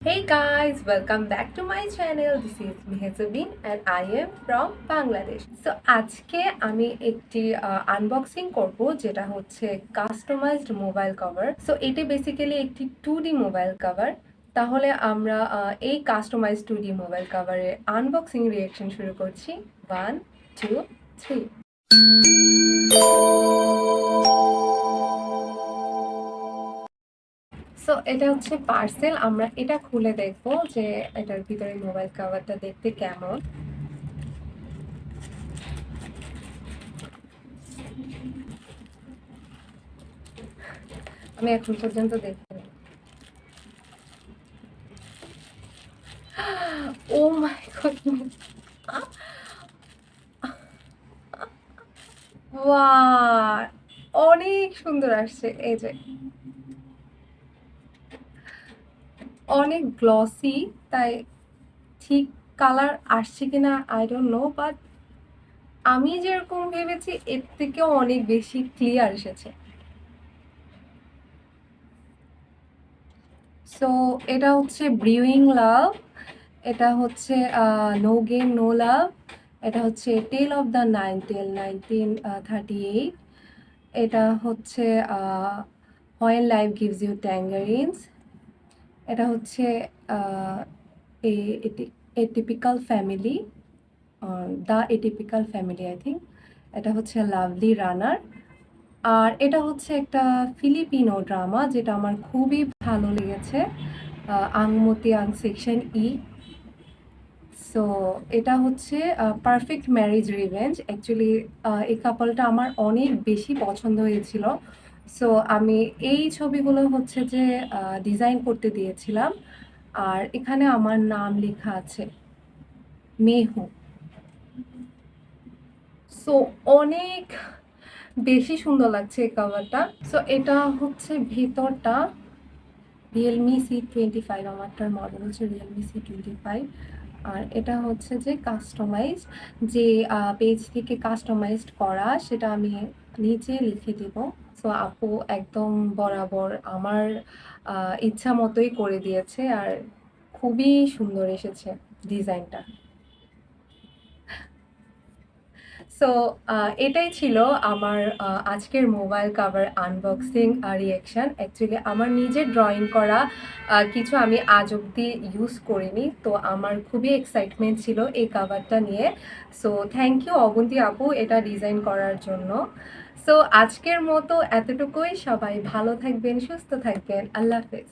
Hey guys, welcome back to my channel. This is Mehezabin and I am from Bangladesh. So আজকে আমি একটি unboxing করব যেটা হচ্ছে কাস্টমাইজড মোবাইল কভার। সো এটি বেসিক্যালি একটি 2D মোবাইল কভার। তাহলে আমরা এই কাস্টমাইজড 2D মোবাইল কভারের আনবক্সিং রিঅ্যাকশন শুরু করছি। 1 2 3। সো এটা হচ্ছে পার্সেল। আমরা এটা খুলে দেখবো যে এটার ভিতরে মোবাইল কভারটা দেখতে কেমন। আমি এখন পর্যন্ত দেখিনি। ও মাই গডনেস, ওয়াও, অনেক সুন্দর আসছে। এই যে অনেক গ্লসি, তাই ঠিক কালার আসছে কিনা আই ডোন্ট নো, বাট আমি যেরকম ভেবেছি এর থেকেও অনেক বেশি ক্লিয়ার এসেছে। সো এটা হচ্ছে ব্রিউইং লাভ, এটা হচ্ছে নো গেম নো লাভ, এটা হচ্ছে টেল অফ দ্য নাইনটেল 1938, এটা হচ্ছে হোয়েন লাইফ গিভস ইউ ট্যাঙ্গারিনস, এটা হচ্ছে atypical family, the atypical family I think, এটা হচ্ছে লাভলি রানার, আর এটা হচ্ছে একটা ফিলিপিনো ড্রামা যেটা আমার খুবই ভালো লেগেছে, আংমতি আং সেকশন ই। সো এটা হচ্ছে পারফেক্ট ম্যারেজ রিভেঞ্জ। অ্যাকচুয়ালি এই কাপলটা আমার অনেক বেশি পছন্দ হয়েছিল। সো আমি এই ছবিগুলো হচ্ছে যে ডিজাইন করতে দিয়েছিলাম, আর এখানে আমার নাম লেখা আছে মেহু। সো অনেক বেশি সুন্দর লাগছে এই কাভারটা। সো এটা হচ্ছে ভেতরটা রিয়েলমি C25, আমারটার মডেল হচ্ছে রিয়েলমি C25। আর এটা হচ্ছে যে কাস্টমাইজ, যে পেজ থেকে কাস্টমাইজড করা সেটা আমি নিচে লিখে দেব। সো আপু একদম বরাবর আমার ইচ্ছা মতোই করে দিয়েছে, আর খুবই সুন্দর এসেছে ডিজাইনটা। সো এটাই ছিল আমার আজকের মোবাইল কাভার আনবক্সিং আর রিঅ্যাকশান। অ্যাকচুয়ালি আমার নিজের ড্রয়িং করা কিছু আমি আজ অবধি ইউজ করিনি, তো আমার খুবই এক্সাইটমেন্ট ছিল এই কাভারটা নিয়ে। সো থ্যাংক ইউ অবন্তী আপু এটা ডিজাইন করার জন্য। সো আজকের মতো এতটুকুই। সবাই ভালো থাকবেন, সুস্থ থাকবেন। আল্লাহ হাফেজ।